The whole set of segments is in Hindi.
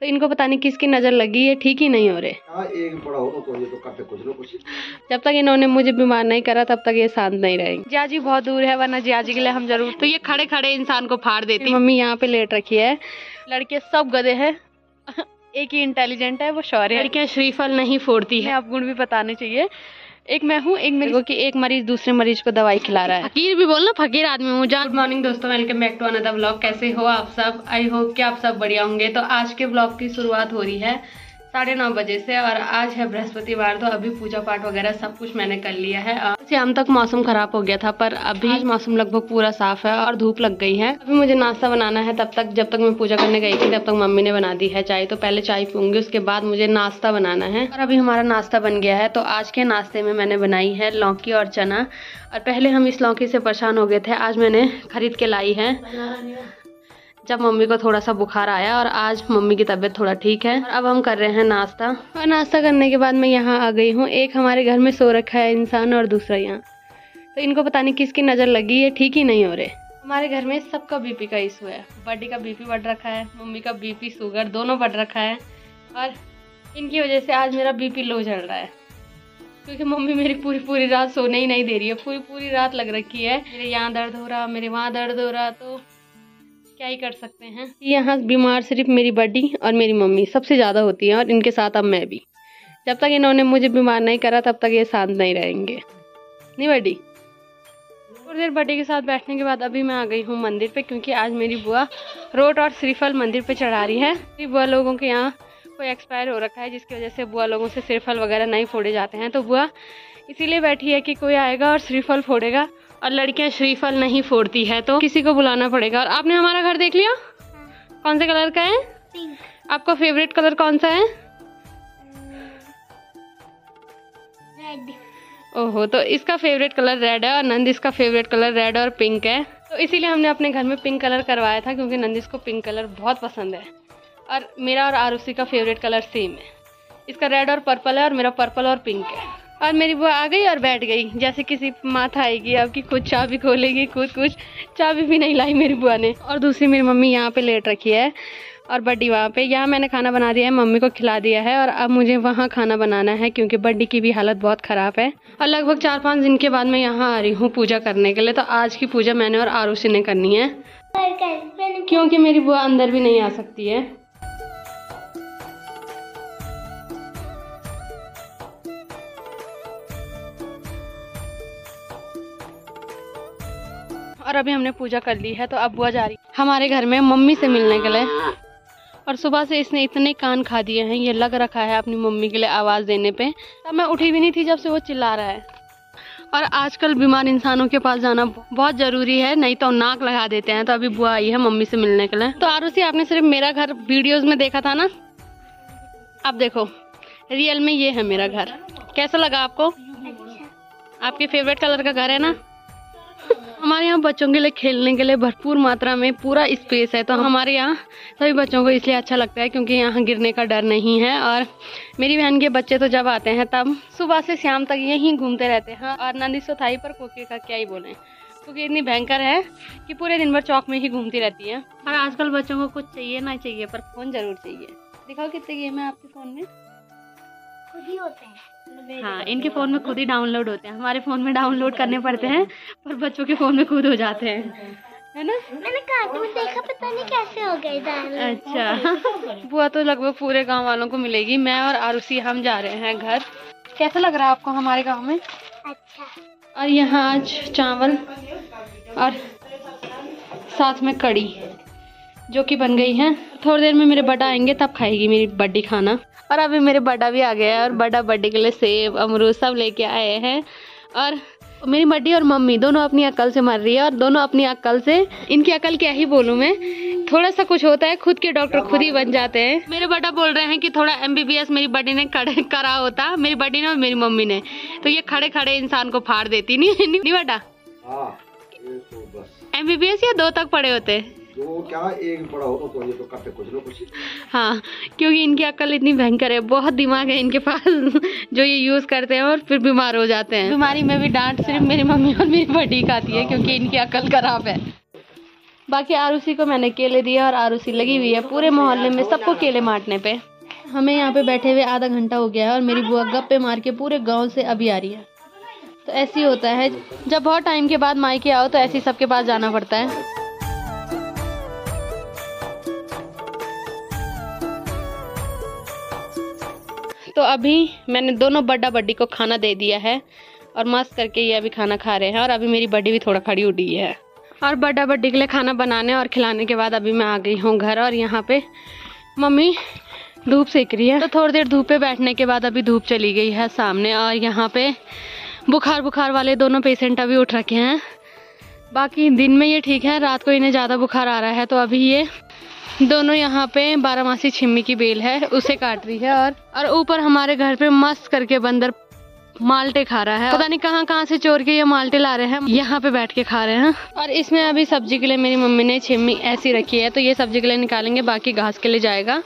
तो इनको पता नहीं किसकी नज़र लगी है, ठीक ही नहीं हो रहे। एक बड़ा हो तो ये तो करते कुछ ना कुछ। जब तक इन्होंने मुझे बीमार नहीं करा तब तक ये शांत नहीं रहेंगे। जियाजी बहुत दूर है, वरना जियाजी के लिए हम जरूर। तो ये खड़े खड़े इंसान को फाड़ देती। मम्मी यहाँ पे लेट रखी है। लड़के सब गधे हैं, एक ही इंटेलिजेंट है, वो शौर्य है। लड़कियाँ श्रीफल नहीं फोड़ती है, आप गुण भी बताने चाहिए। एक मैं हूँ, एक मेरे को कि एक मरीज दूसरे मरीज को दवाई खिला रहा है। फकीर भी बोलना, फकीर आदमी हूँ। गुड मॉर्निंग दोस्तों, welcome back to another vlog. कैसे हो आप सब? आई होप कि आप सब बढ़िया होंगे। तो आज के व्लॉग की शुरुआत हो रही है 9:30 बजे से और आज है बृहस्पतिवार। तो अभी पूजा पाठ वगैरह सब कुछ मैंने कर लिया है। शाम तक मौसम खराब हो गया था, पर अभी मौसम लगभग पूरा साफ है और धूप लग गई है। अभी मुझे नाश्ता बनाना है। तब तक जब तक मैं पूजा करने गई थी तब तक मम्मी ने बना दी है चाय। तो पहले चाय पीऊंगी, उसके बाद मुझे नाश्ता बनाना है। और अभी हमारा नाश्ता बन गया है। तो आज के नाश्ते में मैंने बनाई है लौकी और चना। और पहले हम इस लौकी से परेशान हो गए थे, आज मैंने खरीद के लाई है जब मम्मी को थोड़ा सा बुखार आया। और आज मम्मी की तबीयत थोड़ा ठीक है। अब हम कर रहे हैं नाश्ता। और नाश्ता करने के बाद मैं यहाँ आ गई हूँ। एक हमारे घर में सो रखा है इंसान और दूसरा यहाँ। तो इनको पता नहीं किसकी नज़र लगी है, ठीक ही नहीं हो रहे। हमारे घर में सबका बीपी का इशू है। बड्डी का बीपी बढ़ रखा है, मम्मी का बीपी शुगर दोनों बढ़ रखा है। और इनकी वजह से आज मेरा बीपी लो चल रहा है, क्योंकि मम्मी मेरी पूरी रात सोने ही नहीं दे रही है। पूरी रात लग रखी है। मेरे यहाँ दर्द हो रहा, मेरे वहाँ दर्द हो रहा, तो क्या ही कर सकते हैं। यहाँ बीमार सिर्फ मेरी बड्डी और मेरी मम्मी सबसे ज़्यादा होती है, और इनके साथ अब मैं भी। जब तक इन्होंने मुझे बीमार नहीं करा तब तक ये शांत नहीं रहेंगे। नहीं बड्डी? थोड़ी देर बड्डी के साथ बैठने के बाद अभी मैं आ गई हूँ मंदिर पे, क्योंकि आज मेरी बुआ रोट और श्रीफल मंदिर पे चढ़ा रही है। बुआ लोगों के यहाँ कोई एक्सपायर हो रखा है, जिसकी वजह से बुआ लोगों से श्रीफल वगैरह नहीं फोड़े जाते हैं। तो बुआ इसीलिए बैठी है कि कोई आएगा और श्रीफल फोड़ेगा। और लड़कियां श्रीफल नहीं फोड़ती है, तो किसी को बुलाना पड़ेगा। और आपने हमारा घर देख लिया? कौन से कलर का है? पिंक। आपका फेवरेट कलर कौन सा है? रेड। ओहो, तो इसका फेवरेट कलर रेड है और नंदिस का फेवरेट कलर रेड और पिंक है। तो इसीलिए हमने अपने घर में पिंक कलर करवाया था, क्योंकि नंदिस को पिंक कलर बहुत पसंद है। और मेरा और आरुषि का फेवरेट कलर सेम है। इसका रेड और पर्पल है और मेरा पर्पल और पिंक है। और मेरी बुआ आ गई और बैठ गई, जैसे किसी माथा आएगी अब कि खुद चाबी खोलेगी, खुद कुछ चाबी भी नहीं लाई मेरी बुआ ने। और दूसरी मेरी मम्मी यहाँ पे लेट रखी है और बड्डी वहाँ पे। यहाँ मैंने खाना बना दिया है, मम्मी को खिला दिया है। और अब मुझे वहाँ खाना बनाना है, क्योंकि बड्डी की भी हालत बहुत ख़राब है। और लगभग 4-5 दिन के बाद मैं यहाँ आ रही हूँ पूजा करने के लिए। तो आज की पूजा मैंने और आरुषि ने करनी है, क्योंकि मेरी बुआ अंदर भी नहीं आ सकती है। और अभी हमने पूजा कर ली है, तो अब बुआ जा रही हमारे घर में मम्मी से मिलने के लिए। और सुबह से इसने इतने कान खा दिए हैं, ये लग रखा है अपनी मम्मी के लिए आवाज़ देने पे। तब मैं उठी भी नहीं थी जब से वो चिल्ला रहा है। और आजकल बीमार इंसानों के पास जाना बहुत ज़रूरी है, नहीं तो नाक लगा देते हैं। तो अभी बुआ आई है मम्मी से मिलने के लिए। तो आरुषि, आपने सिर्फ मेरा घर वीडियोज़ में देखा था ना, अब देखो रियल में ये है मेरा घर। कैसा लगा आपको? आपके फेवरेट कलर का घर है ना? हमारे यहाँ बच्चों के लिए खेलने के लिए भरपूर मात्रा में पूरा स्पेस है। तो हमारे यहाँ सभी बच्चों को इसलिए अच्छा लगता है, क्योंकि यहाँ गिरने का डर नहीं है। और मेरी बहन के बच्चे तो जब आते हैं तब सुबह से शाम तक यहीं घूमते रहते हैं। और नंदिस तो थाई पर कोकी का क्या ही बोले, क्योंकि इतनी भयंकर है कि पूरे दिन भर चौक में ही घूमती रहती है। और आजकल बच्चों को कुछ चाहिए ना चाहिए, पर फ़ोन ज़रूर चाहिए। दिखाओ कितने गेम है आपके फ़ोन में? खुद ही होते हैं। हाँ, इनके फ़ोन में खुद ही डाउनलोड होते हैं। हमारे फ़ोन में डाउनलोड करने पड़ते हैं, पर बच्चों के फ़ोन में खुद हो जाते हैं, है ना? मैंने कार्टून देखा, पता नहीं कैसे हो गए डाउनलोड। अच्छा। बुआ तो लगभग पूरे गांव वालों को मिलेगी। मैं और आरुषि हम जा रहे हैं घर। कैसा लग रहा है आपको हमारे गाँव में? अच्छा। और यहाँ आज चावल और साथ में कड़ी जो कि बन गई है। थोड़ी देर में मेरे बड़ा आएंगे तब खाएगी मेरी बड्डी खाना। और अभी मेरे बड़ा भी आ गया है, और बड़ा बर्थडे के लिए सेब अमरूद सब लेके आए हैं। और मेरी बड्डी और मम्मी दोनों अपनी अक्ल से मर रही है, और दोनों अपनी अक्ल से, इनकी अक्ल क्या ही बोलूँ मैं, थोड़ा सा कुछ होता है खुद के डॉक्टर खुद ही बन जाते हैं। मेरे बड़ा बोल रहे हैं कि थोड़ा MBBS मेरी बड्डी ने करा होता, मेरी बड्डी ने और मेरी मम्मी ने, तो ये खड़े खड़े इंसान को फाड़ देती। नहीं बेटा? MBBS या 2 तक पढ़े होते? तो क्या एक बड़ा हो तो ये तो करते कुछ ना कुछ। हाँ, क्योंकि इनकी अक्ल इतनी भयंकर है, बहुत दिमाग है इनके पास जो ये यूज़ करते हैं और फिर बीमार हो जाते हैं। बीमारी में भी डांट सिर्फ मेरी मम्मी और मेरी बड्डी खाती है, क्योंकि इनकी अक्ल खराब है। बाकी आरुषि को मैंने केले दिए और आरुषि लगी हुई है पूरे मोहल्ले में सबको केले बांटने पे। हमें यहाँ पे बैठे हुए आधा घंटा हो गया है और मेरी बुआ गप्पे मार के पूरे गांव से अभी आ रही है। तो ऐसे ही होता है जब बहुत टाइम के बाद मायके आओ तो ऐसे ही सबके पास जाना पड़ता है। तो अभी मैंने दोनों बड्डा बड्डी को खाना दे दिया है और मस्त करके ये अभी खाना खा रहे हैं। और अभी मेरी बड्डी भी थोड़ा खड़ी उठी है और बड्डा बड्डी के लिए खाना बनाने और खिलाने के बाद अभी मैं आ गई हूँ घर। और यहाँ पे मम्मी धूप सेक रही है। तो थोड़ी देर धूप पे बैठने के बाद अभी धूप चली गई है सामने। और यहाँ पे बुखार वाले दोनों पेशेंट अभी उठ रखे हैं। बाकी दिन में ये ठीक है, रात को इन्हें ज़्यादा बुखार आ रहा है। तो अभी ये दोनों यहाँ पे 12 छिम्मी की बेल है उसे काट रही है। और ऊपर हमारे घर पे मस्त करके बंदर माल्टे खा रहा है। पता नहीं कहाँ से चोर के ये माल्टे ला रहे हैं, यहाँ पे बैठ के खा रहे हैं। और इसमें अभी सब्जी के लिए मेरी मम्मी ने छिम्मी ऐसी रखी है, तो ये सब्जी के लिए निकालेंगे, बाकी घास के लिए जाएगा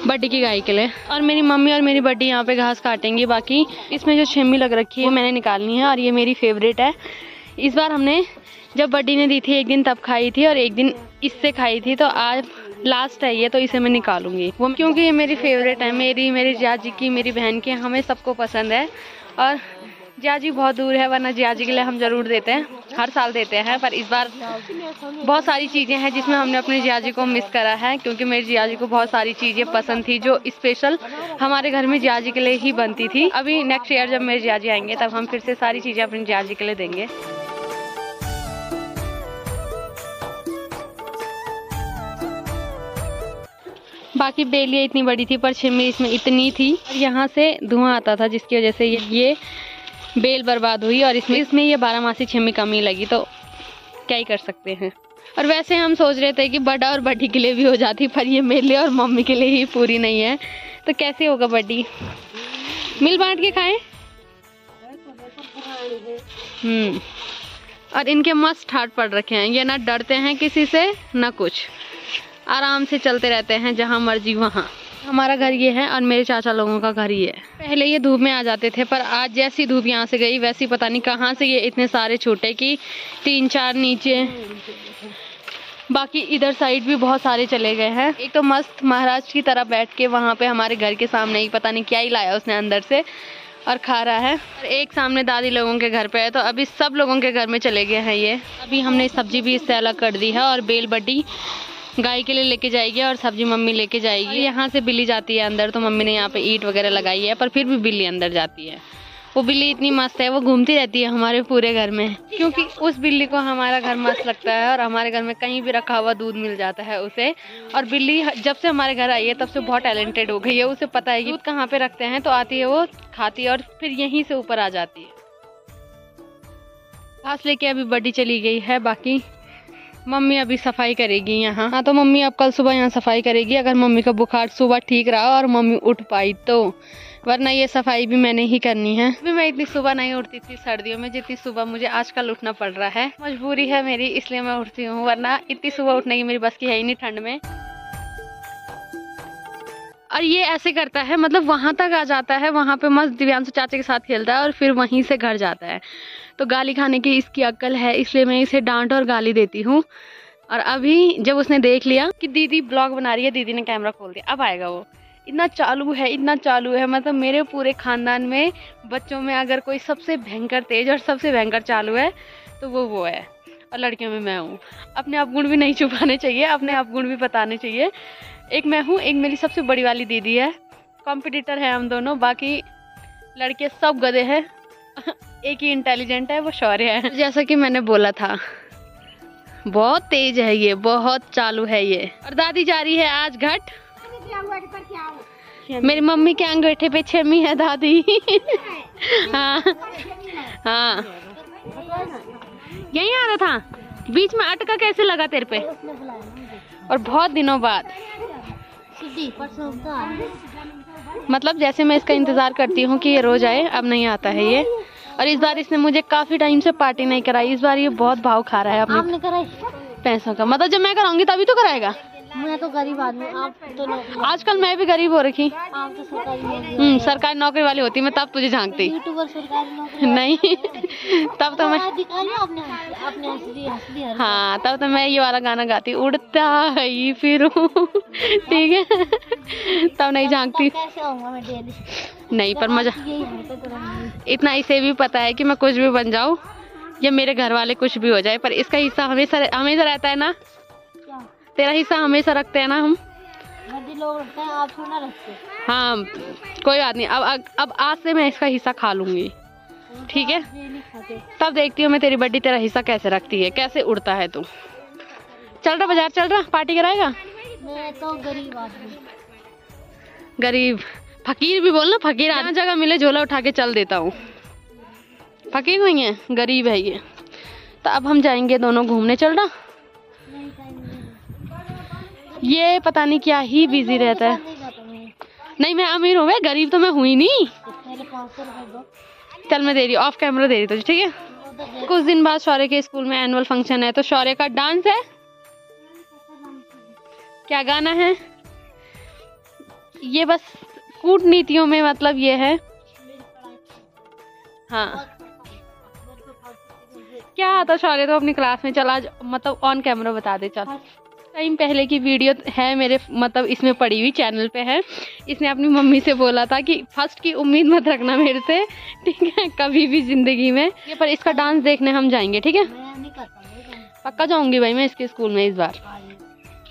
बड्डी की गाय के लिए। और मेरी मम्मी और मेरी बड्डी यहाँ पे घास काटेंगी। बाकी इसमें जो छिम्मी लग रखी है वो मैंने निकालनी है और ये मेरी फेवरेट है। इस बार हमने जब बड्डी ने दी थी एक दिन तब खाई थी और एक दिन इससे खाई थी, तो आज लास्ट है ये, तो इसे मैं निकालूंगी वो, क्योंकि ये मेरी फेवरेट है। मेरी जाजी की, मेरी बहन की, हमें सबको पसंद है। और जाजी बहुत दूर है, वरना जाजी के लिए हम जरूर देते हैं, हर साल देते हैं। पर इस बार बहुत सारी चीज़ें हैं जिसमें हमने अपनी जाजी को मिस करा है, क्योंकि मेरी जाजी को बहुत सारी चीज़ें पसंद थी जो स्पेशल हमारे घर में जाजी के लिए ही बनती थी। अभी नेक्स्ट ईयर जब मेरे जाजी आएंगे तब हम फिर से सारी चीज़ें अपनी जाजी के लिए देंगे। बाकी बेलियाँ इतनी बड़ी थी पर छिम्मी इसमें इतनी थी, यहाँ से धुआं आता था जिसकी वजह से ये बेल बर्बाद हुई। और इसमें ये 12 छिम्मी कमी लगी, तो क्या ही कर सकते हैं। और वैसे हम सोच रहे थे कि बड़ा और बड्डी के लिए भी हो जाती, पर ये मेरे लिए और मम्मी के लिए ही पूरी नहीं है, तो कैसे होगा बड्डी। मिल बांट के खाएं। और इनके मस्त ठाट पड़ रखे हैं, ये ना डरते हैं किसी से ना कुछ, आराम से चलते रहते हैं जहाँ मर्जी वहाँ। हमारा घर ये है और मेरे चाचा लोगों का घर ये है। पहले ये धूप में आ जाते थे, पर आज जैसी धूप यहाँ से गई वैसी पता नहीं कहाँ से ये इतने सारे छूटे कि 3-4 नीचे। बाकी इधर साइड भी बहुत सारे चले गए हैं। एक तो मस्त महाराज की तरह बैठ के वहाँ पे हमारे घर के सामने ही पता नहीं क्या ही लाया उसने अंदर से और खा रहा है। और एक सामने दादी लोगों के घर पे है, तो अभी सब लोगों के घर में चले गए हैं ये। अभी हमने सब्जी भी इससे अलग कर दी है और बेल बड्डी गाय के लिए लेके जाएगी और सब्जी मम्मी लेके जाएगी। यहाँ से बिल्ली जाती है अंदर, तो मम्मी ने यहाँ पे ईंट वगैरह लगाई है, पर फिर भी बिल्ली अंदर जाती है। वो बिल्ली इतनी मस्त है, वो घूमती रहती है हमारे पूरे घर में, क्योंकि उस बिल्ली को हमारा घर मस्त लगता है और हमारे घर में कहीं भी रखा हुआ दूध मिल जाता है उसे। और बिल्ली जब से हमारे घर आई है तब से बहुत टैलेंटेड हो गई है, उसे पता है कि दूध कहाँ पे रखते हैं, तो आती है वो खाती है और फिर यहीं से ऊपर आ जाती है। घास लेके अभी बड्डी चली गई है, बाकी मम्मी अभी सफाई करेगी यहाँ। हाँ, तो मम्मी अब कल सुबह यहाँ सफाई करेगी, अगर मम्मी का बुखार सुबह ठीक रहा और मम्मी उठ पाई तो, वरना ये सफाई भी मैंने ही करनी है। अभी मैं इतनी सुबह नहीं उठती थी सर्दियों में जितनी सुबह मुझे आजकल उठना पड़ रहा है, मजबूरी है मेरी, इसलिए मैं उठती हूँ, वरना इतनी सुबह उठने की मेरी बस की है ही नहीं ठंड में। और ये ऐसे करता है, मतलब वहां तक आ जाता है, वहां पे मस्त दिव्यांशु चाचा के साथ खेलता है और फिर वहीं से घर जाता है। तो गाली खाने की इसकी अक्ल है, इसलिए मैं इसे डांट और गाली देती हूँ। और अभी जब उसने देख लिया कि दीदी ब्लॉग बना रही है, दीदी ने कैमरा खोल दिया, अब आएगा वो। इतना चालू है, मतलब मेरे पूरे खानदान में बच्चों में अगर कोई सबसे भयंकर तेज और सबसे भयंकर चालू है तो वो है, और लड़कियों में मैं हूँ। अपने आप गुण भी नहीं छुपाने चाहिए, अपने आप गुण भी बताने चाहिए। एक मैं हूँ, एक मेरी सबसे बड़ी वाली दीदी है, कॉम्पिटिटर है हम दोनों। बाकी लड़के सब गधे हैं, एक ही इंटेलिजेंट है, वो शौर्य है। जैसा कि मैंने बोला था, बहुत तेज है ये, बहुत चालू है ये। और दादी जा रही है आज घट, मेरी मम्मी के अंगूठे पे छिम्मी है दादी। हाँ हाँ, यही आ रहा था, बीच में अटका कैसे लगा तेरे पे? और बहुत दिनों बाद, मतलब जैसे मैं इसका इंतजार करती हूँ कि ये रोज आए, अब नहीं आता है ये। और इस बार इसने मुझे काफी टाइम से पार्टी नहीं कराई, इस बार ये बहुत भाव खा रहा है अपने पैसों का। मतलब जब मैं कराऊंगी तभी तो कराएगा। मैं तो गरीब आदमी, आप तो नौकरी, आजकल मैं भी गरीब हो रखी। आप तो सरकारी नौकरी, सरकारी नौकरी वाली होती मैं तब तुझे झांकती। यूट्यूबर सरकारी नौकरी नहीं तब तो मैं दिखाइए आपने असली हाँ तब तो मैं ये वाला गाना गाती, उड़ता ही फिरूं। ठीक है तब नहीं झांकती। कैसे आऊंगा मैं डेली? नहीं पर मजा यही हरकत करूंगी। इतना इसे भी पता है कि मैं कुछ भी बन जाऊं या मेरे घर वाले कुछ भी हो जाए, पर इसका हिस्सा हमेशा हमेशा रहता है ना। क्या तेरा हिस्सा हमेशा रखते हैं ना हम। नदी लोग रखते हैं, आप थोड़ा रखते। हाँ कोई बात नहीं, अब आज से मैं इसका हिस्सा खा लूंगी। ठीक है नहीं खाते। तब देखती हूँ मैं तेरी बड्डी तेरा हिस्सा कैसे रखती है, कैसे उड़ता है तू। चल रहा बाजार, चल रहा पार्टी कराएगा। मैं तो गरीब आदमी, गरीब फकीर भी बोलना, फकीर जहाँ जगह मिले झोला उठा के चल देता हूँ। फकीर नहीं है, गरीब है ये। तो अब हम जाएंगे दोनों घूमने, चल रहा। नहीं टाइम ये पता नहीं क्या ही बिजी रहता है। नहीं जाता मैं। नहीं मैं अमीर हूँ, गरीब तो मैं हुई नहीं। पहले 500 रुपए दो। चल मैं दे रही हूँ, ऑफ कैमरा दे रही तुझे, ठीक है। कुछ दिन बाद शौर्य के स्कूल में एनुअल फंक्शन है, तो शौर्य का डांस है। क्या गाना है ये, बस कूटनीतियों में मतलब ये है। हाँ क्या आता शौर्य तो अपनी क्लास में। चल आज मतलब ऑन कैमरा बता दे। चल टाइम पहले की वीडियो है मेरे, मतलब इसमें पड़ी हुई चैनल पे है। इसने अपनी मम्मी से बोला था कि फर्स्ट की उम्मीद मत रखना मेरे से, ठीक है, कभी भी जिंदगी में। ये पर इसका डांस देखने हम जाएंगे, ठीक है। मैं नहीं करता, पक्का जाऊंगी भाई मैं इसके स्कूल में इस बार।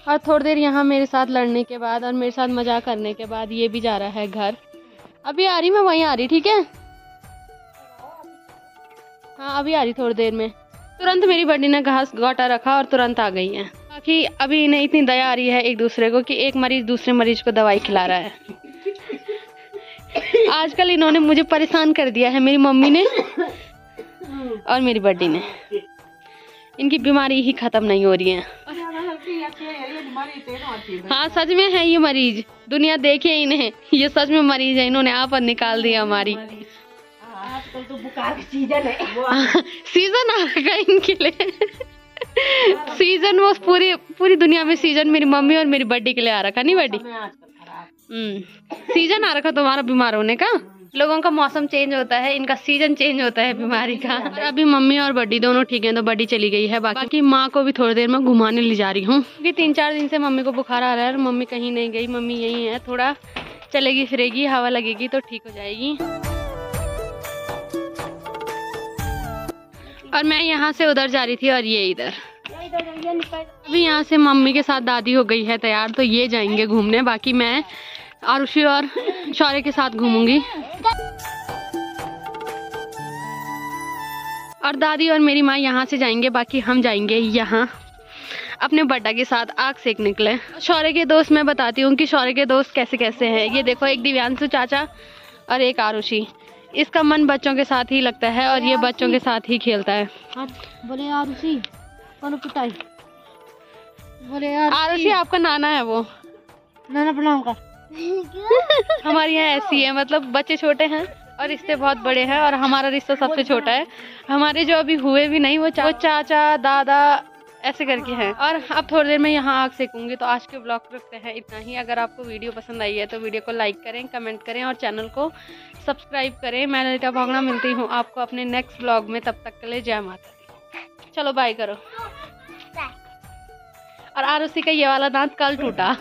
और थोड़ी देर यहाँ मेरे साथ लड़ने के बाद और मेरे साथ मजाक करने के बाद ये भी जा रहा है घर। अभी आ रही मैं, वहीं आ रही, ठीक है। हाँ अभी आ रही थोड़ी देर में। तुरंत मेरी बड्डी ने घास गोटा रखा और तुरंत आ गई है। बाकी अभी इन्हें इतनी दया आ रही है एक दूसरे को कि एक मरीज दूसरे मरीज को दवाई खिला रहा है। आजकल इन्होंने मुझे परेशान कर दिया है, मेरी मम्मी ने और मेरी बड्डी ने। इनकी बीमारी ही खत्म नहीं हो रही है। हाँ सच में है ये मरीज, दुनिया देखे इन्हें, ये सच में मरीज है। इन्होंने आप निकाल दिया हमारी। आजकल तो बुखार का सीजन है। सीजन आ रखा है इनके लिए। सीजन वो पूरी दुनिया में सीजन मेरी मम्मी और मेरी बड्डी के लिए आ रखा। नहीं बड्डी, सीजन आ रखा तुम्हारा बीमार होने का। लोगों का मौसम चेंज होता है, इनका सीजन चेंज होता है बीमारी का। अभी मम्मी और बड्डी दोनों ठीक है, तो बड्डी चली गई है। बाकी माँ को भी थोड़ी देर में घुमाने ले जा रही हूँ, क्योंकि 3-4 दिन से मम्मी को बुखार आ रहा है और मम्मी कहीं नहीं गई। मम्मी यही है, थोड़ा चलेगी फिरेगी, हवा लगेगी तो ठीक हो जाएगी। और मैं यहाँ से उधर जा रही थी और ये इधर। अभी यहाँ से मम्मी के साथ दादी हो गई है तैयार, तो ये जाएंगे घूमने। बाकी मैं आरुषि और शौर्य के साथ घूमूंगी। और दादी और मेरी माँ यहाँ से जाएंगे, बाकी हम जाएंगे यहाँ अपने बड्डा के साथ आग सेक निकले। शौर्य के दोस्त मैं बताती हूँ कि शौर्य के दोस्त कैसे कैसे हैं। ये देखो, एक दिव्यांशु चाचा और एक आरुषि। इसका मन बच्चों के साथ ही लगता है और ये बच्चों के साथ ही खेलता है। बोले आरुषि कौन पिटाई, बोले आरुषि आपका नाना है वो। नाना प्रणाम कर। हमारे यहाँ ऐसी है, मतलब बच्चे छोटे हैं और रिश्ते बहुत बड़े हैं और हमारा रिश्ता सबसे छोटा है। हमारे जो अभी हुए भी नहीं वो चाचा दादा ऐसे करके हैं। और अब थोड़ी देर में यहाँ आग सेकूंगी। तो आज के ब्लॉग रखते हैं इतना ही। अगर आपको वीडियो पसंद आई है तो वीडियो को लाइक करें, कमेंट करें और चैनल को सब्सक्राइब करें। मैं ललिता भावना मिलती हूँ आपको अपने नेक्स्ट ब्लॉग में। तब तक के लिए जय माता दी। चलो बाय करो। और आरुषि का ये वाला दांत कल टूटा।